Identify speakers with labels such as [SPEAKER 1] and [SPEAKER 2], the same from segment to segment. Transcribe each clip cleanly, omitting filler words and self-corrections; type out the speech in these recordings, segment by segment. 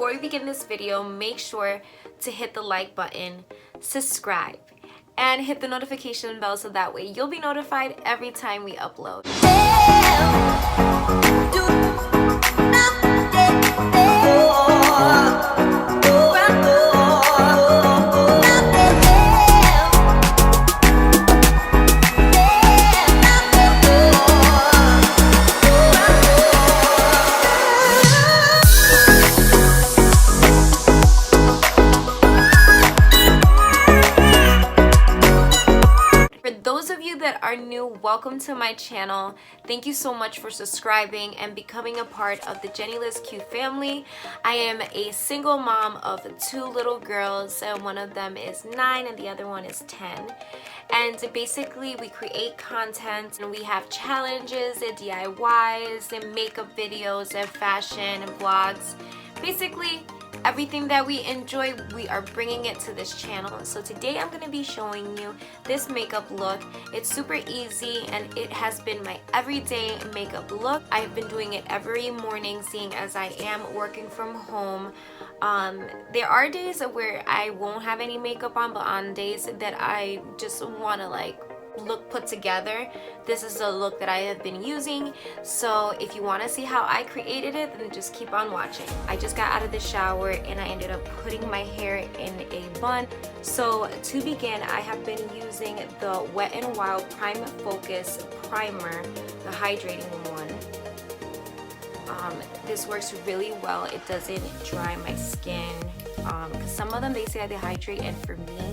[SPEAKER 1] before we begin this video, make sure to hit the like button, subscribe, and hit the notification bell so that way you'll be notified every time we upload. That are new, welcome to my channel. Thank you so much for subscribing and becoming a part of the Genelizq family. I am a single mom of 2 little girls, and one of them is 9 and the other one is 10. And basically we create content and we have challenges and DIYs and makeup videos and fashion and vlogs. Basically everything that we enjoy, we are bringing it to this channel. So today I'm going to be showing you this makeup look. It's super easy and it has been my everyday makeup look. I've been doing it every morning, seeing as I am working from home. There are days where I won't have any makeup on, but on days that I just want to look put together, this is the look that I have been using. So if you want to see how I created it, then just keep on watching. I just got out of the shower and I ended up putting my hair in a bun. So to begin, I have been using the Wet n Wild Prime Focus Primer, the hydrating one. This works really well. It doesn't dry my skin, because some of them, they say they hydrate, and for me,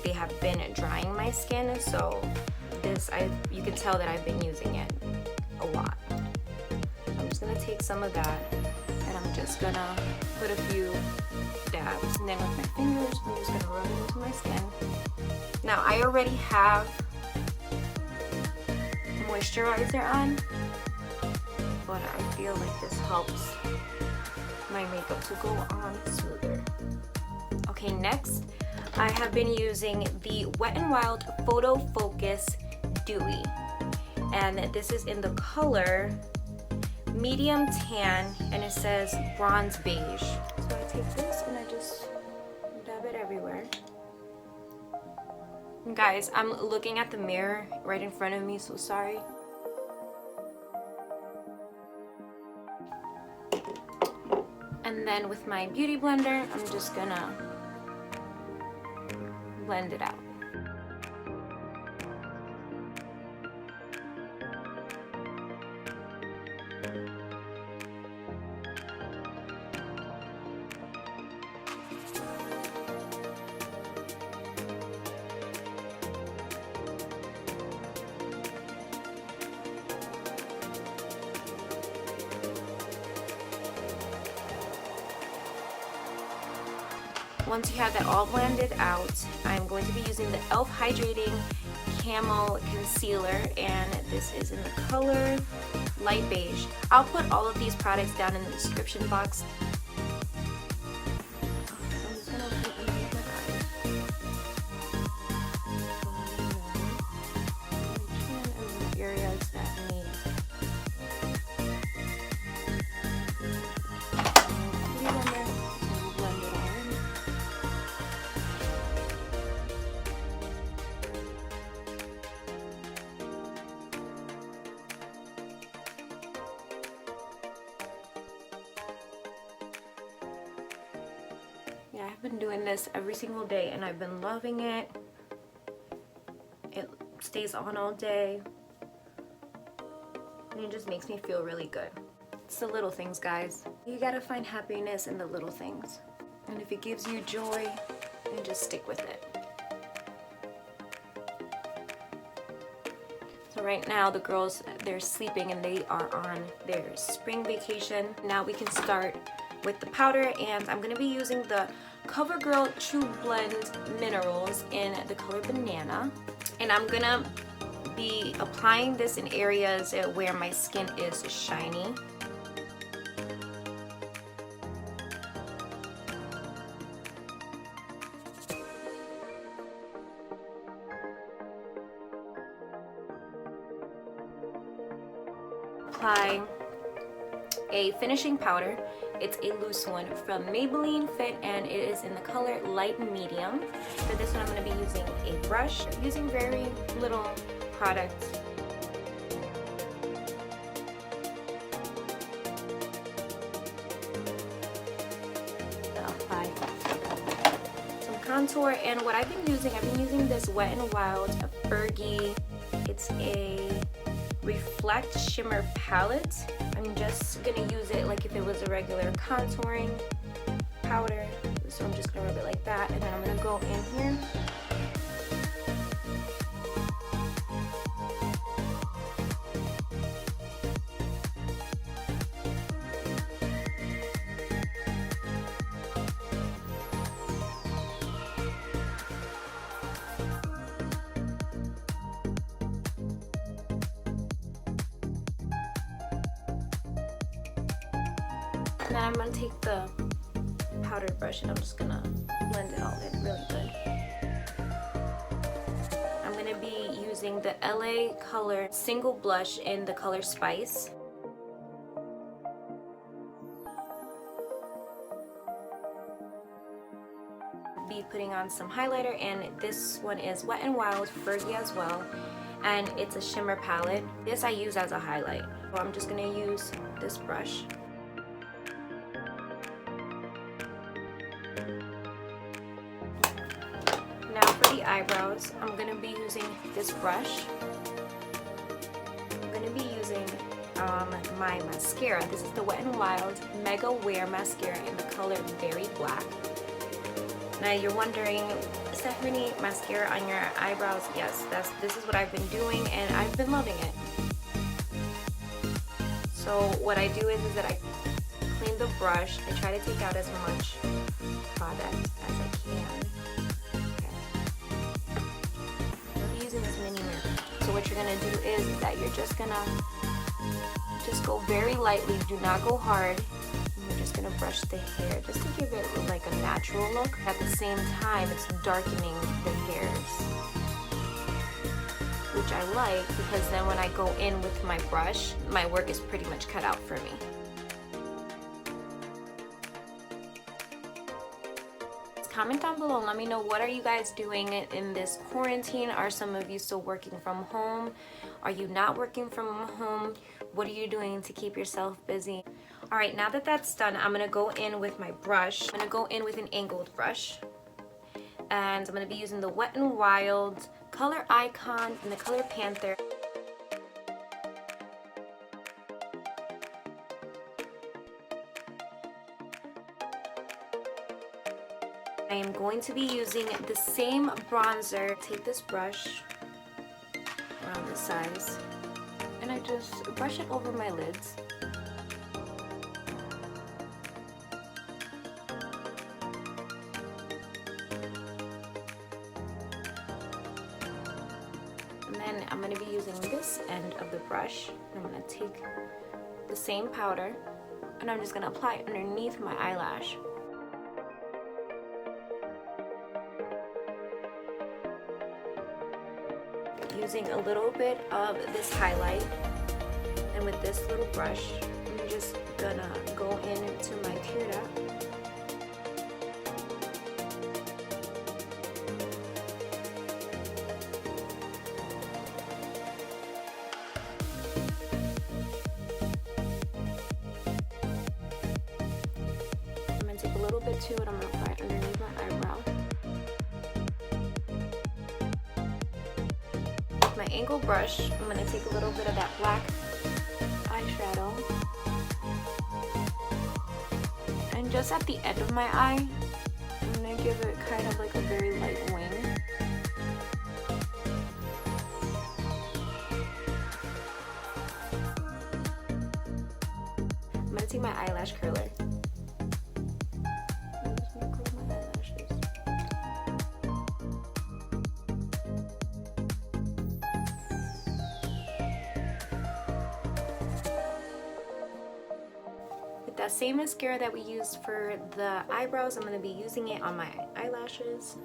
[SPEAKER 1] they have been drying my skin. So this, you can tell that I've been using it a lot. I'm just gonna take some of that and I'm just gonna put a few dabs, and then with my fingers I'm just gonna rub it into my skin. Now I already have moisturizer on, but I feel like this helps my makeup to go on smoother. Okay, next I have been using the Wet n Wild Photo Focus Dewy, and this is in the color medium tan, and it says bronze beige. So I take this and I just dab it everywhere. Guys, I'm looking at the mirror right in front of me, so sorry. And then with my beauty blender, I'm just gonna blend it out. Once you have that all blended out, I'm going to be using the e.l.f. Hydrating Camo Concealer, and this is in the color light beige. I'll put all of these products down in the description box. I'm just gonna put them in my eyes. And the areas that need. Yeah, I've been doing this every single day and I've been loving it. It stays on all day and it just makes me feel really good. It's the little things, guys. You gotta find happiness in the little things, and if it gives you joy, then just stick with it. So right now the girls, they're sleeping and they are on their spring vacation. Now we can start with the powder, and I'm going to be using the CoverGirl True Blend Minerals in the color Banana. And I'm going to be applying this in areas where my skin is shiny. Apply a finishing powder, It's a loose one from Maybelline Fit, and it is in the color light medium. For this one, I'm going to be using a brush, using very little product. Apply some contour, and what I've been using this Wet n Wild Fergie. It's a Reflect Shimmer Palette. I'm just gonna use it like if it was a regular contouring powder. So I'm just gonna rub it like that, and then I'm gonna go in here. And then I'm going to take the powdered brush and I'm just going to blend it all in really good. I'm going to be using the LA Color Single Blush in the color Spice. Be putting on some highlighter, and this one is Wet n Wild Fergie as well, and it's a shimmer palette. This I use as a highlight. So I'm just going to use this brush. Now for the eyebrows, I'm going to be using this brush. I'm going to be using my mascara. This is the Wet n Wild Mega Wear Mascara in the color Berry Black. Now you're wondering, Stephanie, mascara on your eyebrows? Yes, this is what I've been doing, and I've been loving it. So what I do is that I clean the brush. I try to take out as much product as I can. Using this mini mirror. So what you're gonna do is that you're just gonna go very lightly. Do not go hard. We're just gonna brush the hair just to give it like a natural look. At the same time, it's darkening the hairs, which I like because then when I go in with my brush, my work is pretty much cut out for me. Comment down below and let me know, what are you guys doing in this quarantine? Are some of you still working from home? Are you not working from home? What are you doing to keep yourself busy? All right, now that that's done, I'm gonna go in with my brush. I'm gonna go in with an angled brush, and I'm gonna be using the Wet n Wild Color Icon in the color Panther. I am going to be using the same bronzer. Take this brush around this size, and I just brush it over my lids. And then I'm going to be using this end of the brush. I'm going to take the same powder, and I'm just going to apply it underneath my eyelash. Using a little bit of this highlight, and with this little brush, I'm just gonna go into my tear duct. I'm gonna take a little bit too, and I'm gonna apply it underneath my eyebrow. My angle brush, I'm going to take a little bit of that black eyeshadow, and just at the end of my eye, I'm going to give it kind of like a very light wing. I'm going to take my eyelash curler. That same mascara that we used for the eyebrows, I'm going to be using it on my eyelashes.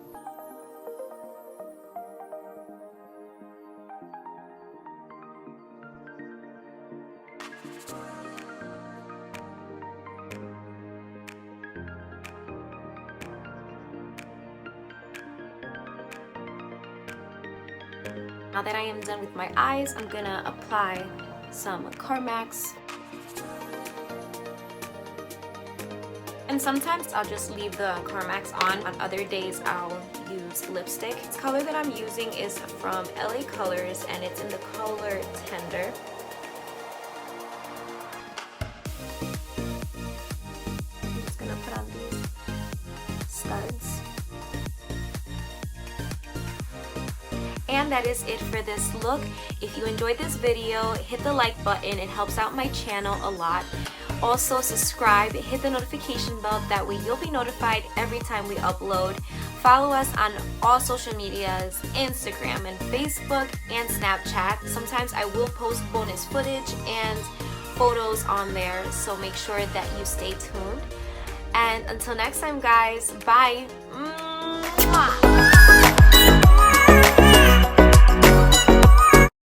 [SPEAKER 1] Now that I am done with my eyes, I'm gonna apply some Carmax. And sometimes I'll just leave the Carmax on. On other days, I'll use lipstick. This color that I'm using is from LA Colors, and it's in the color Tender. I'm just gonna put on these studs. And that is it for this look. If you enjoyed this video, hit the like button. It helps out my channel a lot. Also subscribe, hit the notification bell, that way you'll be notified every time we upload. Follow us on all social medias, Instagram and Facebook and Snapchat. Sometimes I will post bonus footage and photos on there, so make sure that you stay tuned. And until next time guys, bye! Mwah!